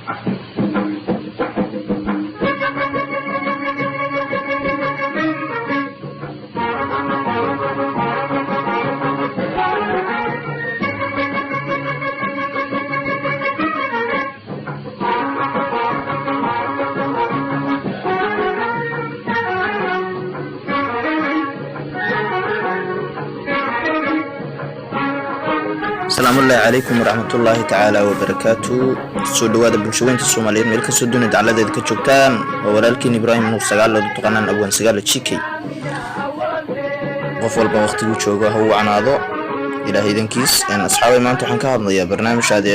السلام الله عليكم ورحمة الله تعالى وبركاته. سو دواada bulshooyinka Soomaaliyeed meel ka soo dunida caladeed ka joogtaan oo walaalkiin Ibrahim Nuur sagaal loo taqaanaan abwan sagaal chikay qof walba waqtigu joogo ha uu canaado ilaahay idankiis asxaabay maanta waxaan ka hadlayaa barnaamij aad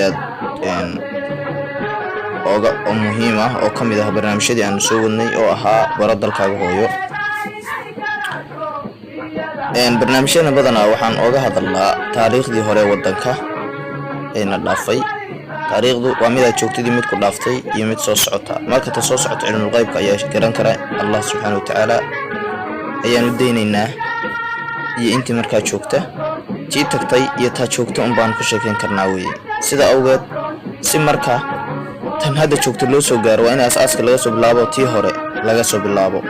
oo muhiim ah oo kamid ah barnaamijyadii aan soo wadnay oo ahaa baradalkaaga hooyo. barnaamijyada badanaa waxaan ooga hadalnaa taariikhdii hore wadanka ayna dhaafay. taariikhdu waa mid aad joogtidii mid ku dhaaftay iyo mid soo socota. marka ta soo socota cilmi qaybka ayaa garan kara Allah subhanahu wa ta'ala ayaan u deynaynaa iyo intii markaa joogta tii tagtay iyo taa joogta un baan ku sheekeyn karnaa weeye. sida awgeed si marka tan hadda joogta loo soo gaaro waa in asaaska laga soo bilaabo tii hore laga soo bilaabo.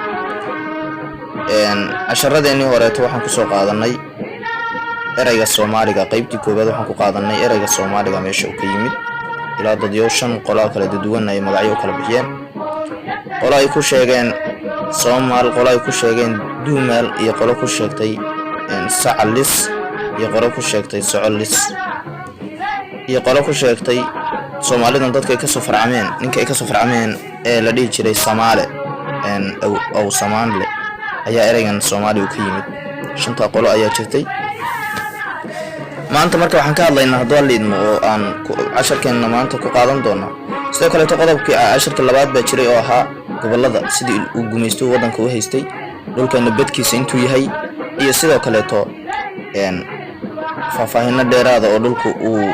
casharadeenii horeeto waxaan ku soo qaadanay erayga Soomaaliga qaybtii koobaad waxaan ku qaadanay erayga Soomaaliga meesha uu ka yimid ilaa dadyo 5 qolaa kala duwan ay magacyo kala bixiyeen. qola ay ku sheegeen Soomaal, qola ay ku sheegeen Duumaal iyo qola ku sheegtay Sacalis iyo qola ku sheegtay Socolis iyo qola ku sheegtay Soomaalidan dadka ay ka soo farcameen ninka ay ka soo farcameen ee la dhihi jiray Soomaale aw Soomaale ayaa eraygan Soomaali uu ka yimid. shanta qolo ayaa jirtay. maanta marka waxaan ka hadlaynaa hadoo liidmo oo aan casharkeena maanta ku qaadan doona. sidoo kale qodobkii casharka labaad baa jiray oo ahaa gobolada sidii uu gumaysto wadanka u haystay, dhulkeena badkiisa intuu yahay iyo sidoo kale faahfaahinno dheeraad oo dhulku uu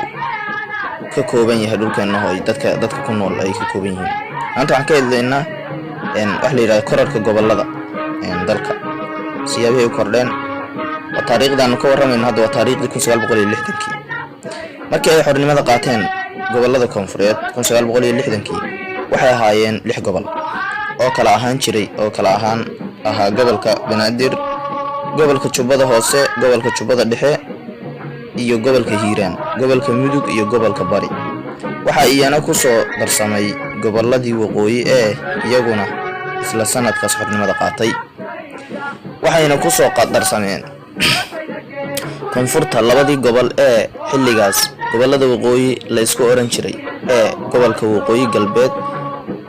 ka kooban yahay dhulkeena hooy dadka ku nool ay ka kooban yihiin. maanta waxaan ka hadlaynaa wax la yiraahdo korarka gobolada dalka siyaabay u kordheen. taariikhdan ka waramayno hadda waa taariikhdii 1960kii markii ay xornimada qaateen gobolada koonfureed 1960kii waxay ahaayeen 6 gobol oo kala ahaa gobolka Banaadir, gobolka Jubbada Hoose, gobolka Jubbada Dhexe iyo gobolka Hiiraan, gobolka Mudug iyo gobolka Bari. waxa iyana ku soo darsamay goboladii waqooyi ee iyaguna isla sanadkaas xornimada qaatay. waxayna ku soo qadarsameen koonfurta labadii gobol ee xilligaas gobolada waqooyi la isku oran jiray ee gobolka waqooyi galbeed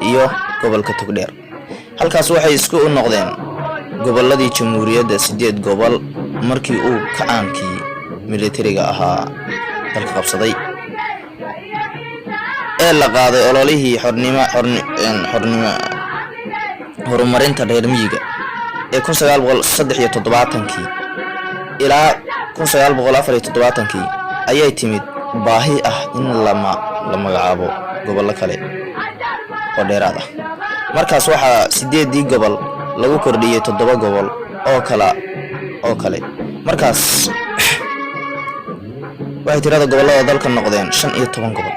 iyo gobolka Togdheer. halkaas waxay isku u noqdeen goboladii jamhuuriyadda 8 gobol markii uu kacaankii militariga ahaa dalka qabsaday ee la qaaday ololihii horumarinta reer miyiga ee 1973kii ilaa 1974kii ayay timid baahi ah in la magacaabo gobollo kale oo dheeraad ah. markaas waxaa 8 gobol lagu kordhiyay 7 gobol oo kale. markaas waxay tirada gobolada dalka noqdeen 15 gobol.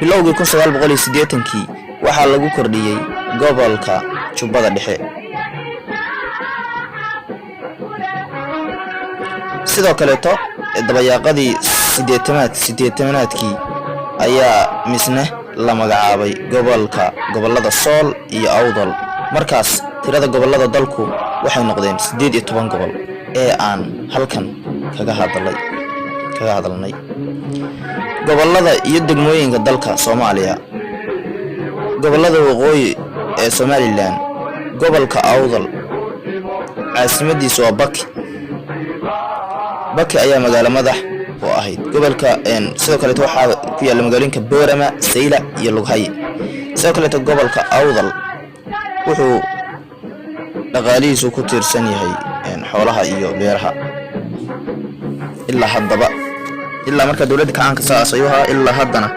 bilowgii 1980kii waxaa lagu kordhiyay gobolka Jubbada Dhexe. sidoo kale dabayaaqadii 80aadkii ayaa misna la magacaabay gobolada Sool iyo Awdal. markaas tirada gobolada dalku waxay noqdeen 18 gobol ee aan halkan kaga hadalnay. gobolada iyo degmooyinka dalka Soomaaliya: gobolada waqooyi ee Somaliland, gobolka Awdal caasimadiisu waa Baki ayaa magaalo madax u ahayd gobolka. sidoo kale waxaa ku yaala magaalooyinka Boorama, Sayla iyo Lughay. sidoo kale gobolka Awdal wuxuu dhaqaalihiisu ku tiirsan yahay xoolaha iyo beeraha ilaa marka dawladda kacanka saas ayuu ahaa ilaa haddana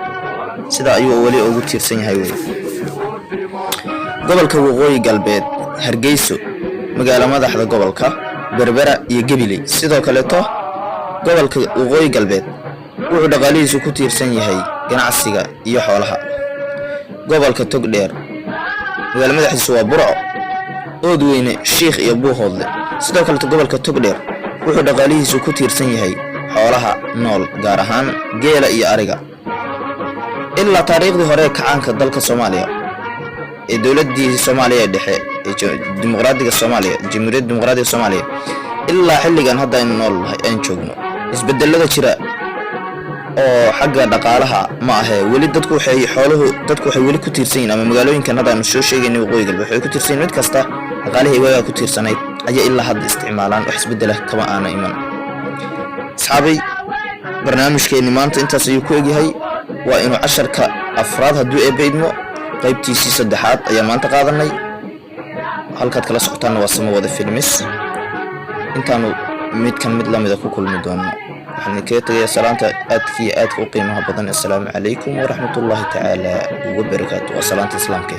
sida ayuu wali ugu tiirsan yahay weey. gobolka waqooyi galbeed: Hargeysa magaalo madaxda gobolka, Berbera iyo Gabiley. sidoo kale gobolka waqooyi galbeed wuxuu dhaqaalihiisu ku tiirsan yahay ganacsiga iyo xoolaha. gobolka Togdheer magaalo madaxiisu waa Burco Oodweyne Sheekh iyo Buuhoodle sidoo kale gobolka Togdheer wuxuu dhaqaalihiisu ku tiirsan yahay xoolaha nool gaar ahaan geela iyo ariga ilaa taariikhdii hore kacaanka dalka Soomaaliya ee dawladii Soomaaliya dhexe ee dimuqraadiga Soomaaliya Jamhuuriyadda Dimuqraadiga Soomaaliya ilaa xilligan hadda aynu nool aan joogno isbedelada jira oo xagga dhaqaalaha ma aha wali dadku waxay wali ku tiirsan yihiin ama magaalooyinkan hadda aanu soo sheegaynay waqooyi galbeed waxay ku tiirsan yihiin mid kasta dhaqaalihii waaga ku tiirsanayd ayaa ilaa hadda isticmaalaan wax isbedela kama aana iman asxaabay barnaamijkeeni maanta intaas ayuu ku egyahay waa inuu casharka afraad hadduu eebaydmo qaybtiisii saddexaad ayaa maanta qaadanay halkaad kala socotaana waa Samawada Films intaanu mid lamida ku kulmi doono waxaan kaga tagayaa salaanta aadka u qiimaha badan assalaamu calaykum waraxmatullaahi tacaala wa barakaatuh salaanta islaamka